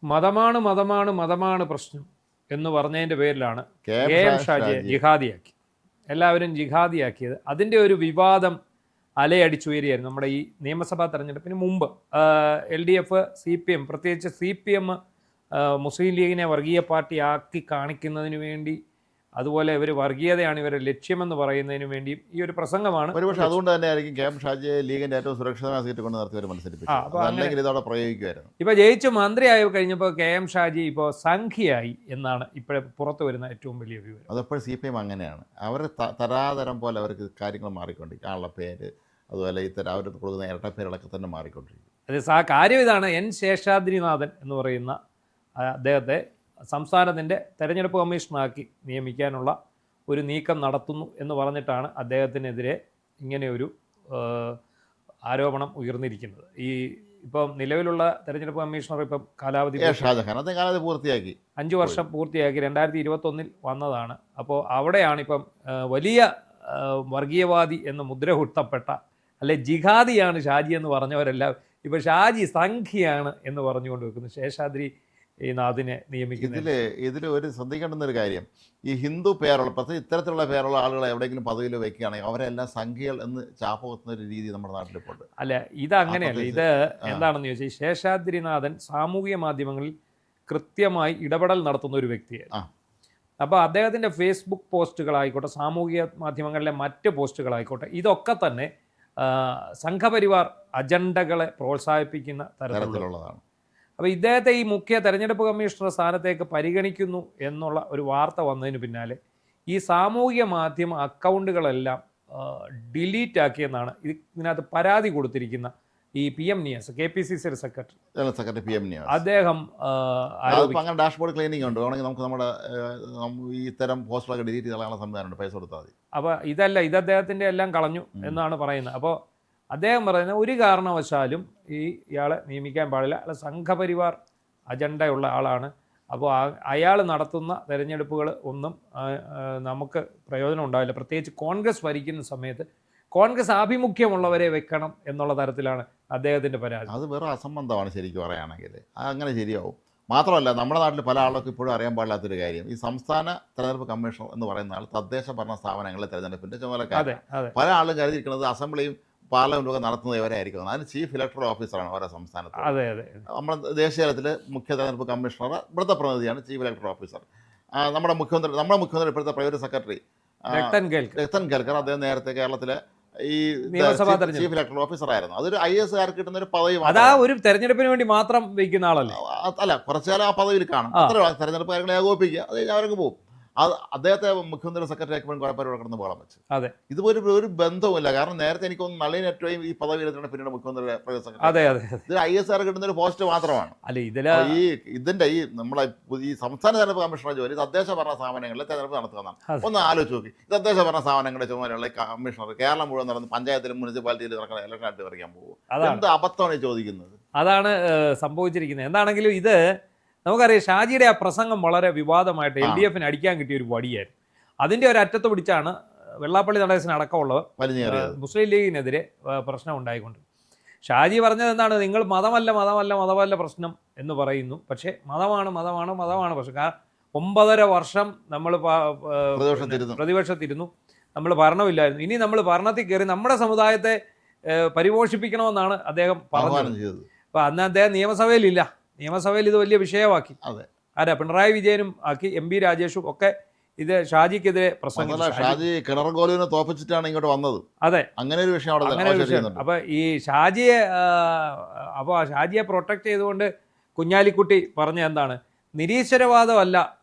മതമാണ് മതമാണ് മതമാണ് പ്രശ്നം എന്ന് പറഞ്ഞതിൻ്റെ പേരിലാണ് KM ഷാജിയെ ജിഹാദിയാക്കി. എല്ലാവരും ജിഹാദിയാക്കിയത്. അതിൻ്റെ ഒരു വിവാദം അലയടിച്ചുയരിയായിരുന്നു നമ്മുടെ ഈ നിയമസഭാ തെരഞ്ഞെടുപ്പിന് മുമ്പ്. LDF, CPM, പ്രത്യേകിച്ച് CPM മുസ്ലിം ലീഗിനെ വർഗീയ പാർട്ടി ആക്കി കാണിക്കുന്നതിന് വേണ്ടി, അതുപോലെ ഇവർ വർഗീയതയാണ് ഇവരുടെ ലക്ഷ്യമെന്ന് പറയുന്നതിന് വേണ്ടിയും ഈ ഒരു പ്രസംഗമാണ്. ഒരുപക്ഷെ അതുകൊണ്ട് തന്നെ ആയിരിക്കും KM ഷാജിയെ ലീഗിന്റെ ഏറ്റവും സുരക്ഷിതമായ സീറ്റ് കൊണ്ട് നിർത്തിയവർ മത്സരിപ്പിച്ചു. ഇതോടെ പ്രയോഗിക്കുമായിരുന്നു. ഇപ്പൊ ജയിച്ച് മന്ത്രിയായി കഴിഞ്ഞപ്പോൾ KM ഷാജി ഇപ്പോൾ സംഖ്യയായി എന്നാണ് ഇപ്പോഴും പുറത്തു വരുന്ന ഏറ്റവും വലിയ വിവരം. അതെപ്പോഴും CPM അങ്ങനെയാണ്. അവർ തരാതരം പോലെ അവർക്ക് കാര്യങ്ങൾ മാറിക്കൊണ്ടിരിക്കും. ആളുടെ പേര്, അതുപോലെ ഇത്തരം അവർ കൊടുക്കുന്ന ഇരട്ടപ്പേരുകളൊക്കെ തന്നെ മാറിക്കൊണ്ടിരിക്കും. അത് കാര്യം ഇതാണ്. ശേഷാദ്രിനാഥൻ എന്ന് പറയുന്ന അദ്ദേഹത്തെ സംസ്ഥാനത്തിൻ്റെ തെരഞ്ഞെടുപ്പ് കമ്മീഷണറാക്കി നിയമിക്കാനുള്ള ഒരു നീക്കം നടത്തുന്നു എന്ന് പറഞ്ഞിട്ടാണ് അദ്ദേഹത്തിനെതിരെ ഇങ്ങനെയൊരു ആരോപണം ഉയർന്നിരിക്കുന്നത്. ഇപ്പം നിലവിലുള്ള തെരഞ്ഞെടുപ്പ് കമ്മീഷണർ ഇപ്പം കാലാവധി പൂർത്തിയാക്കി, 5 വർഷം പൂർത്തിയാക്കി 2021 വന്നതാണ്. അപ്പോൾ അവിടെയാണ് ഇപ്പം വലിയ വർഗീയവാദി എന്ന് മുദ്ര കുത്തപ്പെട്ട, അല്ലെ ജിഹാദിയാണ് ഷാജി എന്ന് പറഞ്ഞവരെല്ലാം ഇപ്പോൾ ഷാജി സംഖ്യയാണ് എന്ന് പറഞ്ഞുകൊണ്ട് വെക്കുന്നു ശേഷാദ്രി നാഥിനെ നിയമിക്കുന്നത്. ഇതിൽ ഒരു ശ്രദ്ധിക്കേണ്ടുന്ന ഒരു കാര്യം, ഈ ഹിന്ദു പേരുള്ള, പ്രത്യേകിച്ച് ഇത്തരത്തിലുള്ള പേരുള്ള ആളുകളെ എവിടെയെങ്കിലും പദവിയിൽ വയ്ക്കുകയാണെങ്കിൽ അവരെല്ലാം സംഖ്യകൾ എന്ന് ചാപ്പുകുത്തുന്ന ഒരു രീതി നമ്മുടെ നാട്ടിലിപ്പോൾ ഉണ്ട്. അല്ല, ഇത് അങ്ങനെയല്ല. ഇത് എന്താണെന്ന് ചോദിച്ചാൽ ശേഷാദ്രിനാഥൻ സാമൂഹിക മാധ്യമങ്ങളിൽ കൃത്യമായി ഇടപെടൽ നടത്തുന്ന ഒരു വ്യക്തിയായിരുന്നു. അപ്പോൾ അദ്ദേഹത്തിൻ്റെ ഫേസ്ബുക്ക് പോസ്റ്റുകളായിക്കോട്ടെ, സാമൂഹിക മാധ്യമങ്ങളിലെ മറ്റ് പോസ്റ്റുകളായിക്കോട്ടെ, ഇതൊക്കെ തന്നെ സംഘപരിവാർ അജണ്ടകളെ പ്രോത്സാഹിപ്പിക്കുന്ന തരത്തിലുള്ളതാണ്. അപ്പോൾ ഇദ്ദേഹത്തെ ഈ മുഖ്യ തെരഞ്ഞെടുപ്പ് കമ്മീഷണർ സ്ഥാനത്തേക്ക് പരിഗണിക്കുന്നു എന്നുള്ള ഒരു വാർത്ത വന്നതിന് പിന്നാലെ ഈ സാമൂഹിക മാധ്യമ അക്കൗണ്ടുകളെല്ലാം ഡിലീറ്റ് ആക്കിയെന്നാണ് ഇതിനകത്ത് പരാതി കൊടുത്തിരിക്കുന്ന ഈ PM Niyas, KPCC general secretary PM Niyas. അദ്ദേഹം അങ്ങനെ ഡാഷ്ബോർഡ് ക്ലീനിങ് ഉണ്ട്. വേണമെങ്കിൽ നമുക്ക് നമ്മുടെ ഈ ഇത്തരം പോസ്റ്റുകളൊക്കെ ഡിലീറ്റ് ചെയ്യാനുള്ള സംവിധാനമുണ്ട്, പൈസ കൊടുത്താൽ മതി. അപ്പോൾ ഇത് അദ്ദേഹത്തിൻ്റെ എല്ലാം കളഞ്ഞു എന്നാണ് പറയുന്നത്. അപ്പോൾ അദ്ദേഹം പറയുന്നത് ഒരു കാരണവശാലും ഇയാളെ നിയമിക്കാൻ പാടില്ല, അല്ല സംഘപരിവാർ അജണ്ടയുള്ള ആളാണ്. അപ്പോൾ അയാൾ നടത്തുന്ന തെരഞ്ഞെടുപ്പുകൾ ഒന്നും നമുക്ക് പ്രയോജനം ഉണ്ടാവില്ല. പ്രത്യേകിച്ച് കോൺഗ്രസ് ഭരിക്കുന്ന സമയത്ത് കോൺഗ്രസ് ആഭിമുഖ്യമുള്ളവരെ വെക്കണം എന്നുള്ള തരത്തിലാണ് അദ്ദേഹത്തിൻ്റെ പരാതി. അത് വേറെ അസംബന്ധമാണ് ശരിക്കും പറയുകയാണെങ്കിൽ. അങ്ങനെ ശരിയാവും. മാത്രമല്ല, നമ്മുടെ നാട്ടിൽ പല ആളുകൾക്ക് ഇപ്പോഴും അറിയാൻ പാടില്ലാത്തൊരു കാര്യം, ഈ സംസ്ഥാന തെരഞ്ഞെടുപ്പ് കമ്മീഷണർ എന്ന് പറയുന്ന ആൾ തദ്ദേശ ഭരണ സ്ഥാപനങ്ങളിലെ തെരഞ്ഞെടുപ്പിൻ്റെ ചുമതലക്കാരൻ. പല ആളും കരുതിയിരിക്കുന്നത് അസംബ്ലിയും പാർലമെൻറ്റൊക്കെ നടത്തുന്നത് ഇവരായിരിക്കും. അതിന് ചീഫ് ഇലക്ടറൽ ഓഫീസറാണ് ഓരോ സംസ്ഥാനത്ത്. നമ്മുടെ ദേശീയ തലത്തിൽ മുഖ്യ തെരഞ്ഞെടുപ്പ് കമ്മീഷണർ, ഇവിടുത്തെ പ്രതിനിധിയാണ് ചീഫ് ഇലക്ടറൽ ഓഫീസർ. നമ്മുടെ മുഖ്യമന്ത്രി ഇപ്പോഴത്തെ പ്രൈവറ്റ് സെക്രട്ടറി രത്തൻ കേൽക്കർ, അദ്ദേഹം നേരത്തെ കേരളത്തിലെ ഈ ചീഫ് ഇലക്ടറൽ ഓഫീസർ ആയിരുന്നു. അതൊരു IAS കിട്ടുന്ന ഒരു പദവി. ഒരു തെരഞ്ഞെടുപ്പിന് വേണ്ടി മാത്രം വയ്ക്കുന്ന ആളല്ല. അല്ല, കുറച്ചുകാലം ആ പദവിയിൽ കാണും. അത്ര തെരഞ്ഞെടുപ്പ് കാര്യങ്ങളെ ഏകോപിപ്പിക്കുക, അത് അവർക്ക് പോകും. അത് അദ്ദേഹത്തെ മുഖ്യമന്ത്രി സെക്രട്ടറി ആക്കുമ്പോൾ കുഴപ്പമില്ല കിടന്ന് പോകാൻ വെച്ചു. ഇതുപോലെ ഒരു ബന്ധവുമില്ല. കാരണം നേരത്തെ എനിക്കൊന്ന് നളിൻ ഏറ്റവും ഈ പദവി എടുത്തിട്ട് പിന്നീട് മുഖ്യമന്ത്രി സെക്രട്ടറി. ഇത് IAS കിട്ടുന്ന ഒരു പോസ്റ്റ് മാത്രമാണ്. ഇതിന്റെ ഈ നമ്മളെ ഈ സംസ്ഥാന തെരഞ്ഞെടുപ്പ് കമ്മീഷണർ ജോലി തദ്ദേശ ഭരണ സ്ഥാപനങ്ങളിലെ തെരഞ്ഞെടുപ്പ് നടത്തുന്നതാണ്. ഒന്ന് ആലോചിച്ച് നോക്കി, തദ്ദേശ ഭരണ സ്ഥാപനങ്ങളുടെ ചുമതലയുള്ള കമ്മീഷണർ കേരളം മുഴുവൻ നടന്ന് പഞ്ചായത്തിലും മുനിസിപ്പാലിറ്റിയിലും നടക്കുന്ന ഇലക്ഷനായിട്ട് പറിക്കാൻ പോകും. എന്ത് അബദ്ധമാണ് ചോദിക്കുന്നത്? അതാണ് സംഭവിച്ചിരിക്കുന്നത്. എന്താണെങ്കിലും ഇത് നമുക്കറിയാം, ഷാജിയുടെ ആ പ്രസംഗം വളരെ വിവാദമായിട്ട് LDFന് അടിക്കാൻ കിട്ടിയ ഒരു വടിയായിരുന്നു. അതിൻ്റെ ഒരു അറ്റത്ത് പിടിച്ചാണ് വെള്ളാപ്പള്ളി നടേശൻ അടക്കമുള്ളവർ മുസ്ലിം ലീഗിനെതിരെ പ്രശ്നം ഉണ്ടായിക്കൊണ്ട്. ഷാജി പറഞ്ഞത് എന്താണ്? നിങ്ങൾ മതമല്ല പ്രശ്നം എന്ന് പറയുന്നു, പക്ഷേ മതമാണ് പ്രശ്നം. കാരണം 9.5 വർഷം നമ്മൾ പ്രതിപക്ഷത്തിരുന്നു, നമ്മൾ ഭരണമില്ലായിരുന്നു. ഇനി നമ്മൾ ഭരണത്തിൽ കയറി നമ്മുടെ സമുദായത്തെ പരിപോഷിപ്പിക്കണമെന്നാണ് അദ്ദേഹം പറഞ്ഞത്. അപ്പോൾ അന്ന് അദ്ദേഹം നിയമസഭയിൽ ഇത് വലിയ വിഷയമാക്കി. പിണറായി വിജയനും ആക്കി, MP രാജേഷും ഒക്കെ ഇത് ഷാജിക്കെതിരെ പ്രസംഗിച്ചു. ഷാജി കിണർകോലിനെ തോപ്പിച്ചിട്ടാണ് ഇങ്ങോട്ട് വന്നത്. അങ്ങനെ ഒരു വിഷയം. അപ്പോൾ ഈ ഷാജിയെ പ്രൊട്ടക്ട് ചെയ്തുകൊണ്ട് കുഞ്ഞാലിക്കുട്ടി പറഞ്ഞ എന്താണ്? നിരീശ്വരവാദമല്ല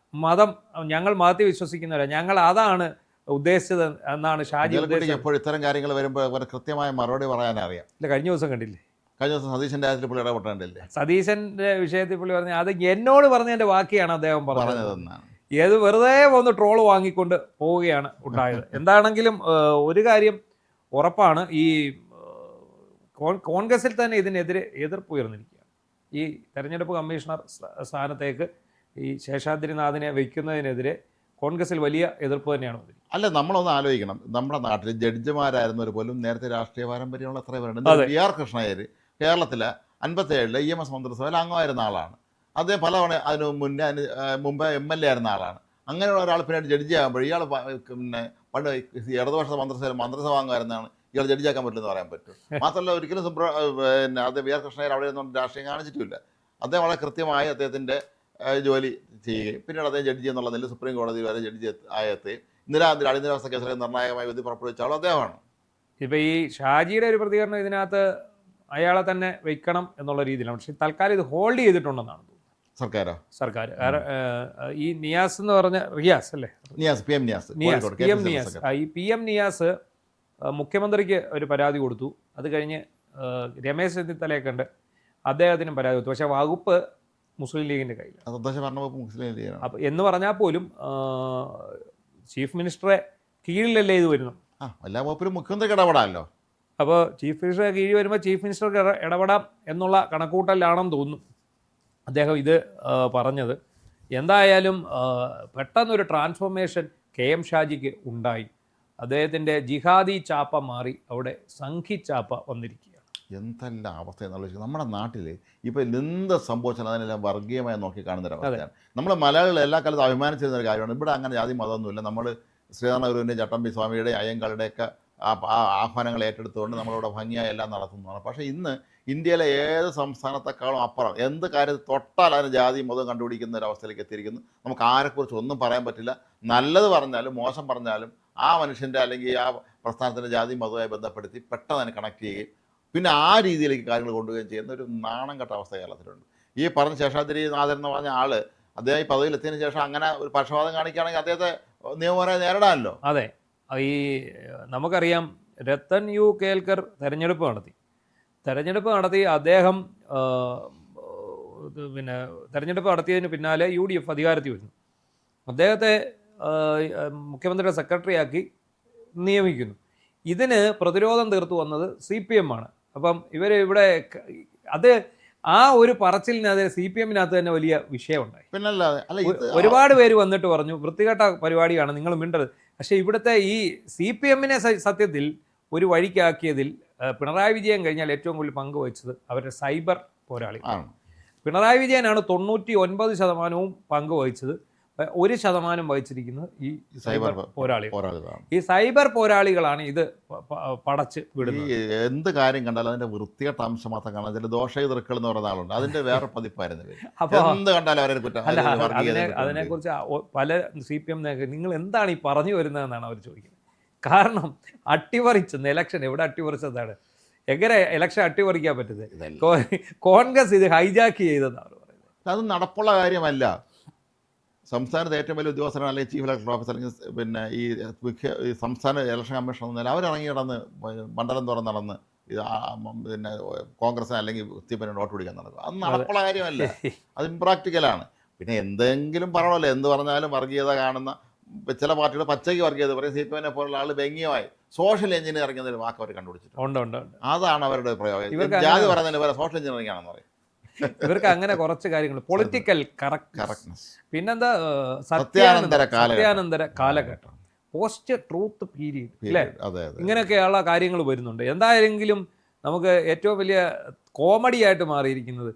മതം, ഞങ്ങൾ മതത്തിൽ വിശ്വസിക്കുന്നവരാ, ഞങ്ങൾ അതാണ് ഉദ്ദേശിച്ചത് എന്നാണ് ഷാജി. എപ്പോഴും ഇത്തരം കാര്യങ്ങൾ വരുമ്പോൾ കൃത്യമായ മറുപടി പറയാനറിയാം. ഇല്ല, കഴിഞ്ഞ ദിവസം കണ്ടില്ലേ, സതീശൻ്റെ കാര്യത്തിൽ പുള്ളി ഇടപെട്ടില്ലേ? സതീശൻ്റെ വിഷയത്തിൽ പുള്ളി പറഞ്ഞ അത് എന്നോട് പറഞ്ഞതിൻ്റെ ബാക്കിയാണ് അദ്ദേഹം പറഞ്ഞതെന്നാണ്. ഏത് വെറുതെ ഒന്ന് ട്രോള് വാങ്ങിക്കൊണ്ട് പോവുകയാണ് ഉണ്ടായത്. എന്താണെങ്കിലും ഒരു കാര്യം ഉറപ്പാണ്, ഈ കോൺഗ്രസിൽ തന്നെ ഇതിനെതിരെ എതിർപ്പ് ഉയർന്നിരിക്കുകയാണ്. ഈ തെരഞ്ഞെടുപ്പ് കമ്മീഷണർ സ്ഥാനത്തേക്ക് ഈ ശേഷാദ്രിനാഥിനെ വയ്ക്കുന്നതിനെതിരെ കോൺഗ്രസിൽ വലിയ എതിർപ്പ് തന്നെയാണ്. അല്ല, നമ്മളൊന്ന് ആലോചിക്കണം, നമ്മുടെ നാട്ടിൽ ജഡ്ജിമാരായിരുന്നവർ പോലും നേരത്തെ രാഷ്ട്രീയ പാരമ്പര്യമുള്ള എത്ര പേരുണ്ട്. PR കൃഷ്ണയ്യർ കേരളത്തിലെ 57 EMS മന്ത്രിസഭയിൽ അംഗമായിരുന്ന ആളാണ്. അദ്ദേഹം പലതവണ അതിന് മുമ്പേ MLA ആയിരുന്ന ആളാണ്. അങ്ങനെയുള്ള ഒരാൾ പിന്നീട് ജഡ്ജി ആകുമ്പോൾ ഇയാൾ പിന്നെ പണ്ട് ഇടതുപക്ഷ മന്ത്രിസഭ അംഗമായിരുന്നാണ് ഇയാൾ ജഡ്ജിയാക്കാൻ പറ്റില്ലെന്ന് പറയാൻ പറ്റും. മാത്രമല്ല ഒരിക്കലും പിന്നെ അദ്ദേഹം VR കൃഷ്ണയ്യർ അവിടെ നിന്നും രാഷ്ട്രീയം കാണിച്ചിട്ടില്ല. അദ്ദേഹം വളരെ കൃത്യമായി അദ്ദേഹത്തിൻ്റെ ജോലി ചെയ്യുകയും പിന്നീട് അദ്ദേഹം ജഡ്ജി എന്നുള്ള നില സുപ്രീം കോടതി വരെ ജഡ്ജി ആയെത്തുകയും അടിയന്തരാവസ്ഥ കേസിൽ നിർണായകമായ വിധി പുറപ്പെടുവിച്ച ആളും അദ്ദേഹമാണ്. ഇപ്പം ഈ ഷാജിയുടെ ഒരു പ്രതികരണം ഇതിനകത്ത് അയാളെ തന്നെ വെക്കണം എന്നുള്ള രീതിയിലാണ്. പക്ഷേ തൽക്കാലം ഇത് ഹോൾഡ് ചെയ്തിട്ടുണ്ടെന്നാണ് തോന്നുന്നത് സർക്കാർ. ഈ നിയാസ് എന്ന് പറഞ്ഞ റിയാസ് അല്ലേ, PM നിയാസ് ഈ PM നിയാസ് മുഖ്യമന്ത്രിക്ക് ഒരു പരാതി കൊടുത്തു. അത് കഴിഞ്ഞ് രമേശ് ചെന്നിത്തലയെ കണ്ട് അദ്ദേഹത്തിനും പരാതി കൊടുത്തു. പക്ഷേ വകുപ്പ് മുസ്ലിം ലീഗിൻ്റെ കയ്യിലാണ്. അപ്പം എന്ന് പറഞ്ഞാൽ പോലും ചീഫ് മിനിസ്റ്ററെ കീഴിലല്ലേ ഇത് വരുന്നു. എല്ലാ വകുപ്പിലും മുഖ്യമന്ത്രിക്ക് ഇടപെടാമല്ലോ. അപ്പോൾ ചീഫ് മിനിസ്റ്ററെ കീഴിൽ വരുമ്പോൾ ചീഫ് മിനിസ്റ്റർക്ക് ഇടപെടാം എന്നുള്ള കണക്കൂട്ടലാണെന്ന് തോന്നുന്നു അദ്ദേഹം ഇത് പറഞ്ഞത്. എന്തായാലും പെട്ടെന്നൊരു ട്രാൻസ്ഫോർമേഷൻ KM ഷാജിക്ക് ഉണ്ടായി. അദ്ദേഹത്തിൻ്റെ ജിഹാദി ചാപ്പ മാറി അവിടെ സംഘി ചാപ്പ വന്നിരിക്കുകയാണ്. എന്തെല്ലാം അവസ്ഥ എന്നുള്ളത് നമ്മുടെ നാട്ടിൽ ഇപ്പോൾ എന്ത് സംഭവിച്ചാലും അതിനെല്ലാം വർഗീയമായി നോക്കി കാണുന്നൊരവസ്ഥയാണ്. നമ്മൾ മലയാളികൾ എല്ലാ കാലത്തും അഭിമാനിച്ചിരുന്ന ഒരു കാര്യമാണ്. ഇവിടെ അങ്ങനെ ജാതി മതമൊന്നുമില്ല. നമ്മൾ ശ്രീനാരായണ ഗുരുവിൻ്റെ ചട്ടമ്പി സ്വാമിയുടെ അയ്യങ്കാളുടെയൊക്കെ ആഹ്വാനങ്ങൾ ഏറ്റെടുത്തുകൊണ്ട് നമ്മളിവിടെ ഭംഗിയായി എല്ലാം നടത്തുന്നതാണ്. പക്ഷേ ഇന്ന് ഇന്ത്യയിലെ ഏത് സംസ്ഥാനത്തെക്കാളും അപ്പുറം എന്ത് കാര്യത്തിൽ തൊട്ടാൽ അതിന് ജാതി മതം കണ്ടുപിടിക്കുന്ന ഒരവസ്ഥയിലേക്ക് എത്തിയിരിക്കുന്നു. നമുക്ക് ആരെക്കുറിച്ച് ഒന്നും പറയാൻ പറ്റില്ല. നല്ലത് പറഞ്ഞാലും മോശം പറഞ്ഞാലും ആ മനുഷ്യൻ്റെ അല്ലെങ്കിൽ ആ പ്രസ്ഥാനത്തിൻ്റെ ജാതി മതവുമായി ബന്ധപ്പെടുത്തി പെട്ടെന്ന് തന്നെ കണക്ട് ചെയ്യുകയും പിന്നെ ആ രീതിയിലേക്ക് കാര്യങ്ങൾ കൊണ്ടുപോവുകയും ചെയ്യുന്ന ഒരു നാണം കെട്ട അവസ്ഥ കേരളത്തിലുണ്ട്. ഈ പറഞ്ഞ ശേഷാദ്രിനാഥൻ എന്ന് പറഞ്ഞ ആൾ അദ്ദേഹം ഈ പദവിയിലെത്തിയതിന് ശേഷം അങ്ങനെ ഒരു പക്ഷപാതം കാണിക്കുകയാണെങ്കിൽ അദ്ദേഹത്തെ നിയമപരമായി നേരിടാമല്ലോ. അതെ, ഈ നമുക്കറിയാം രത്തൻ യു കേൽക്കർ തെരഞ്ഞെടുപ്പ് നടത്തി അദ്ദേഹം പിന്നെ തെരഞ്ഞെടുപ്പ് നടത്തിയതിന് പിന്നാലെ UDF അധികാരത്തിൽ വരുന്നു. അദ്ദേഹത്തെ മുഖ്യമന്ത്രിയുടെ സെക്രട്ടറിയാക്കി നിയമിക്കുന്നു. ഇതിന് പ്രതിരോധം തീർത്തു വന്നത് CPM ആണ്. അപ്പം ഇവിടെ അത് ആ ഒരു പറച്ചിലിനകത്ത് CPM-നകത്ത് തന്നെ വലിയ വിഷയമുണ്ടായി. ഒരുപാട് പേര് വന്നിട്ട് പറഞ്ഞു വൃത്തികെട്ട പരിപാടിയാണ്, നിങ്ങൾ മിണ്ടരുത്. പക്ഷേ ഇവിടുത്തെ ഈ CPM-നെ സത്യത്തിൽ ഒരു വഴിക്കാക്കിയതിൽ പിണറായി വിജയൻ കഴിഞ്ഞാൽ ഏറ്റവും കൂടുതൽ പങ്കുവച്ചത് അവരുടെ സൈബർ പോരാളി. പിണറായി വിജയനാണ് 99% പങ്കുവഹിച്ചത്. 1% വഹിച്ചിരിക്കുന്നത് ഈ സൈബർ പോരാളികളാണ്. ഈ സൈബർ പോരാളികളാണ് ഇത് പടച്ച് വിടുന്നത്. എന്ത് കാര്യം കണ്ടാലും അതിന്റെ വൃത്തികെട്ട അംശം മാത്രം കാണാൻ ചില ദോഷകൃക്കൾ എന്ന് പറയുന്ന ആളുണ്ട്. അതിന്റെ വേറെ പതിപ്പായിരുന്നു. എന്ത് കണ്ടാലും അവരെ അതിനെക്കുറിച്ച് പല CPM നിങ്ങൾ എന്താണ് ഈ പറഞ്ഞു വരുന്നതെന്നാണ് അവർ ചോദിക്കുന്നത്. കാരണം അട്ടിമറിച്ചെന്ന് ഇലക്ഷൻ എവിടെ അട്ടിമറിച്ചതാണ്, എങ്ങനെ ഇലക്ഷൻ അട്ടിമറിക്കാൻ പറ്റുന്നത്? കോൺഗ്രസ് ഇത് ഹൈജാക്ക് ചെയ്തെന്നാണ് പറയുന്നത്. അത് നടപ്പുള്ള കാര്യമല്ല. സംസ്ഥാനത്ത് ഏറ്റവും വലിയ ഉദ്യോഗസ്ഥരാണ് അല്ലെങ്കിൽ ചീഫ് ഇലക്ഷൻ ഓഫീസർ അല്ലെങ്കിൽ പിന്നെ ഈ സംസ്ഥാന ഇലക്ഷൻ കമ്മീഷൻ എന്നാൽ അവരിറങ്ങി നടന്ന് മണ്ഡലം തുറന്ന് നടന്ന് പിന്നെ കോൺഗ്രസിന് അല്ലെങ്കിൽ CPM വോട്ട് പിടിക്കാൻ നടക്കും. അത് നടപ്പുള്ള കാര്യമല്ല, അത് ഇംപ്രാക്ടിക്കലാണ്. പിന്നെ എന്തെങ്കിലും പറയണമല്ലോ, എന്ത് പറഞ്ഞാലും വർഗീയത കാണുന്ന ചില പാർട്ടികൾ പച്ചയ്ക്ക് വർഗീയത പറയും. CPM-നെ പോലുള്ള ആൾ വ്യംഗ്യമായി സോഷ്യൽ എഞ്ചിനീയറിംഗ് എന്നൊരു വാക്ക് അവർ കണ്ടുപിടിച്ചിട്ടുണ്ട്. അതാണ് അവരുടെ പ്രയോഗം. ജാതി പറയുന്നതിന് പോലെ സോഷ്യൽ എഞ്ചിനീയറിംഗ് ആണെന്ന് പറയും. ഇവർക്ക് അങ്ങനെ കുറച്ച് കാര്യങ്ങൾ, പൊളിറ്റിക്കൽ കറക്റ്റ്നെസ്, പിന്നെന്താ സത്യാനന്തര കാലഘട്ടം, പോസ്റ്റ് ട്രൂത്ത് പീരീഡ് അല്ലേ, ഇങ്ങനെയൊക്കെയുള്ള കാര്യങ്ങൾ വരുന്നുണ്ട്. എന്തായാലെങ്കിലും നമുക്ക് ഏറ്റവും വലിയ കോമഡി ആയിട്ട് മാറിയിരിക്കുന്നത്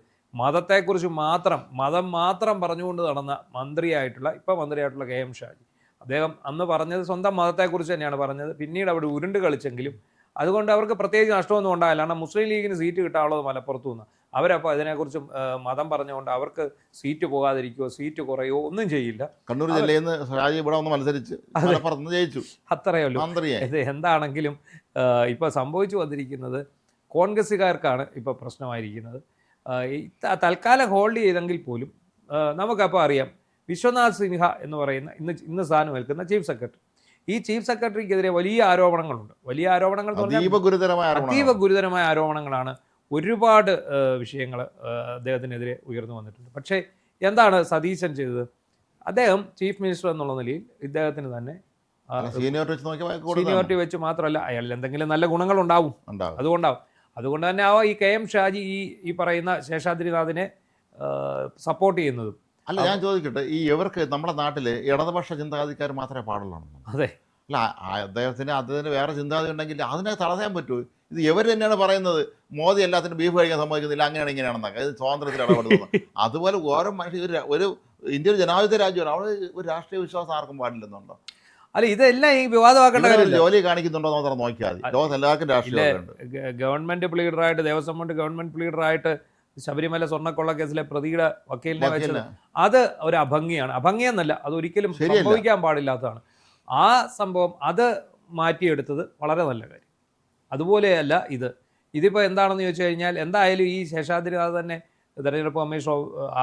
മതം മാത്രം പറഞ്ഞുകൊണ്ട് നടന്ന മന്ത്രിയായിട്ടുള്ള KM ഷാജി. അദ്ദേഹം അന്ന് പറഞ്ഞത് സ്വന്തം മതത്തെക്കുറിച്ച് തന്നെയാണ് പറഞ്ഞത്. പിന്നീട് അവിടെ ഉരുണ്ട് കളിച്ചെങ്കിലും അതുകൊണ്ട് അവർക്ക് പ്രത്യേകിച്ച് നഷ്ടമൊന്നും ഉണ്ടായില്ല. കാരണം മുസ്ലിം ലീഗിന് സീറ്റ് കിട്ടാനുള്ളത് മലപ്പുറത്തു നിന്ന്. അവരപ്പോൾ അതിനെക്കുറിച്ച് മതം പറഞ്ഞുകൊണ്ട് അവർക്ക് സീറ്റ് പോകാതിരിക്കുകയോ സീറ്റ് കുറയോ ഒന്നും ചെയ്യില്ല. കണ്ണൂർ ജില്ലയിൽ നിന്ന് ഷാജി ഇവിടെ ഒന്ന് മത്സരിച്ച് ജയിച്ചു, അത്രയേ ഉള്ളൂ. ഇത് എന്താണെങ്കിലും ഇപ്പോൾ സംഭവിച്ചു വന്നിരിക്കുന്നത് കോൺഗ്രസ്സുകാർക്കാണ് ഇപ്പോൾ പ്രശ്നമായിരിക്കുന്നത്. തൽക്കാലം ഹോൾഡ് ചെയ്തെങ്കിൽ പോലും നമുക്കപ്പോൾ അറിയാം വിശ്വനാഥ് സിൻഹ എന്ന് പറയുന്ന ഇന്ന് സ്ഥാനം ഏൽക്കുന്ന ചീഫ് സെക്രട്ടറി, ഈ ചീഫ് സെക്രട്ടറിക്കെതിരെ വലിയ ആരോപണങ്ങളുണ്ട്. വലിയ ആരോപണങ്ങൾ അതീവ ഗുരുതരമായ ആരോപണങ്ങളാണ്. ഒരുപാട് വിഷയങ്ങൾ അദ്ദേഹത്തിനെതിരെ ഉയർന്നു വന്നിട്ടുണ്ട്. പക്ഷേ എന്താണ് സതീശൻ ചെയ്തത്? അദ്ദേഹം ചീഫ് മിനിസ്റ്റർ എന്നുള്ള നിലയിൽ ഇദ്ദേഹത്തിന് തന്നെ സീനിയോറിറ്റി വെച്ച് മാത്രമല്ല അയാളിൽ എന്തെങ്കിലും നല്ല ഗുണങ്ങൾ ഉണ്ടാവും, അതുകൊണ്ട് തന്നെ ഈ KM ഷാജി ഈ പറയുന്ന ശേഷാദ്രിനാഥിനെ സപ്പോർട്ട് ചെയ്യുന്നതും. അല്ല, ഞാൻ ചോദിക്കട്ടെ, ഈ ഇവർക്ക് നമ്മുടെ നാട്ടിൽ ഇടതുപക്ഷ ചിന്താഗതിക്കാർ മാത്രമേ പാടുള്ളൂ? അതെ. അല്ല, അദ്ദേഹത്തിന് വേറെ ചിന്താഗതി ഉണ്ടെങ്കിൽ അതിനെ തടയാൻ പറ്റുമോ? ഇത് ഇവർ തന്നെയാണ് പറയുന്നത് മോദി എല്ലാത്തിനും ബീഫ് കഴിക്കാൻ സമ്മതിക്കുന്നില്ല, അങ്ങനെയാണ് ഇങ്ങനെയാണെന്നൊക്കെ. ഇത് സ്വാതന്ത്ര്യത്തിൽ ഇടപെടുന്നത്. അതുപോലെ ഓരോ മനുഷ്യർ ഒരു ഇന്ത്യ ഒരു ജനാധിപത്യ രാജ്യമാണ്, അവിടെ ഒരു രാഷ്ട്രീയ വിശ്വാസം ആർക്കും പാടില്ലെന്നുണ്ടോ? അല്ല, ഇതെല്ലാം ഈ വിവാദമാക്കേണ്ട കാര്യമില്ല. ജോലി കാണിക്കുന്നുണ്ടോ എന്ന് മാത്രം നോക്കിയാൽ മതി. ലോകത്ത് എല്ലാവർക്കും രാഷ്ട്രീയമുണ്ട്. ഗവൺമെന്റ് പ്ലീഡറായിട്ട്, ദേവസ്വം ബോർഡ് ഗവൺമെന്റ് പ്ലീഡറായിട്ട് ശബരിമല സ്വർണ്ണക്കൊള്ള കേസിലെ പ്രതിയുടെ വക്കീലിനെ വെച്ചത് അത് ഒരു അഭംഗിയാണ്. അഭംഗിയെന്നല്ല, അത് ഒരിക്കലും സംഭവിക്കാൻ പാടില്ലാത്തതാണ്. ആ സംഭവം അത് മാറ്റിയെടുത്തത് വളരെ നല്ല കാര്യം. അതുപോലെയല്ല ഇതിപ്പോൾ എന്താണെന്ന് ചോദിച്ചു കഴിഞ്ഞാൽ, എന്തായാലും ഈ ശേഷാദ്രിനാഥ് തന്നെ തെരഞ്ഞെടുപ്പ് കമ്മീഷൻ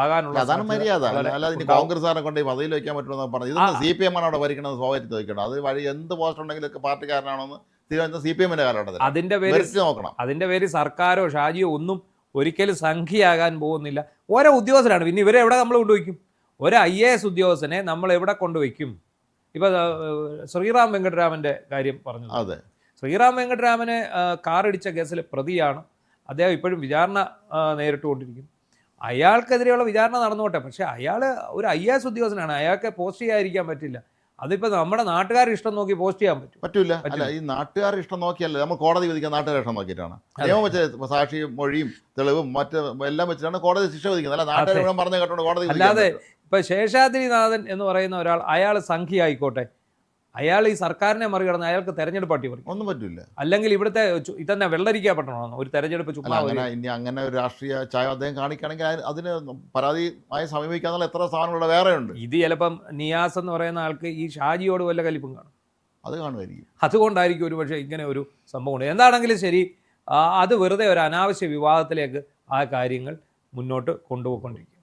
ആകാനുള്ള അതാണ് മര്യാദ. അല്ലാതെ ഇനി കോൺഗ്രസ്സുകാരെ കൊണ്ട് പദവിയിൽ വയ്ക്കാൻ പറ്റുമെന്ന് പറഞ്ഞു. ഇതൊന്നും CPM ആണ് അവിടെ ഭരിക്കണത്, സ്വാഭാവികം ചോദിക്കണം. അത് വഴി എന്ത് പോസ്റ്റ് ഉണ്ടെങ്കിലും പാർട്ടിക്കാരനാണെന്ന് തീരുമാനിച്ച CPM-ന്റെ കാലഘട്ടത്തിൽ അതിന്റെ പേര് സർക്കാരോ ഷാജിയോ ഒന്നും ഒരിക്കലും സംഖ്യയാകാൻ പോകുന്നില്ല. ഓരോ ഉദ്യോഗസ്ഥരാണ്. പിന്നെ ഇവരെ എവിടെ നമ്മൾ കൊണ്ടുവയ്ക്കും? ഒരു IAS ഉദ്യോഗസ്ഥനെ നമ്മൾ എവിടെ കൊണ്ടുവയ്ക്കും? ഇപ്പൊ ശ്രീറാം വെങ്കട്ടരാമന്റെ കാര്യം പറഞ്ഞു. അതെ, ശ്രീറാം വെങ്കട്ടരാമനെ കാറിടിച്ച കേസിലെ പ്രതിയാണ്. അദ്ദേഹം ഇപ്പോഴും വിചാരണ നേരിട്ടുകൊണ്ടിരിക്കുന്നു. അയാൾക്കെതിരെയുള്ള വിചാരണ നടന്നോട്ടെ, പക്ഷെ അയാൾ ഒരു IAS ഉദ്യോഗസ്ഥനാണ്. അയാൾക്ക് പോസ്റ്റ് ചെയ്യാതിരിക്കാൻ പറ്റില്ല. അതിപ്പോൾ നമ്മുടെ നാട്ടുകാരുടെ ഇഷ്ടം നോക്കി പോസ്റ്റ് ചെയ്യാൻ പറ്റില്ല. അല്ല, ഈ നാട്ടുകാരുടെ ഇഷ്ടം നോക്കിയല്ലേ നമ്മൾ കോടതി വിധിക്കാൻ. നാട്ടുകാരുടെ ഇഷ്ടം നോക്കിയിട്ടാണ് നിയമം വെച്ച് സാക്ഷി മൊഴിയും തെളിവും മറ്റ് എല്ലാം വെച്ചിട്ടാണ് കോടതി ശിക്ഷ വിധിക്കുന്നത്. അല്ല, നാട്ടുകാർ പറഞ്ഞു കേട്ടോണ്ട് കോടതി. അല്ലാതെ ഇപ്പം ശേഷാദ്രിനാഥൻ എന്ന് പറയുന്ന ഒരാൾ, അയാൾ സംഖ്യ ആയിക്കോട്ടെ, അയാൾ ഈ സർക്കാരിനെ മറികടന്ന് അയാൾക്ക് തെരഞ്ഞെടുപ്പ് അട്ടിമറിക്കും. ഒന്നും പറ്റില്ല. അല്ലെങ്കിൽ ഇവിടുത്തെ ഇതന്നെ വെള്ളരിക്കപ്പെട്ടണോ ഒരു തെരഞ്ഞെടുപ്പ് ചുമ്മാ? ഇനി അങ്ങനെ ഒരു രാഷ്ട്രീയ ചായ അദ്ദേഹം കാണിക്കുകയാണെങ്കിൽ അതിന് പരാതിയുമായി സമീപിക്കാന്നുള്ള എത്ര സ്ഥാനങ്ങളുള്ള വേറെ ഉണ്ട്. ഇത് ചിലപ്പം നിയാസ് എന്ന് പറയുന്ന ആൾക്ക് ഈ ഷാജിയോട് വല്ല കലിപ്പും കാണും. അത് കാണുമായിരിക്കും. അതുകൊണ്ടായിരിക്കും ഒരു പക്ഷേ ഇങ്ങനെ ഒരു സംഭവം ഉണ്ട്. എന്താണെങ്കിലും ശരി, അത് വെറുതെ ഒരു അനാവശ്യ വിവാദത്തിലേക്ക് ആ കാര്യങ്ങൾ മുന്നോട്ട് കൊണ്ടുപോയിക്കൊണ്ടിരിക്കും.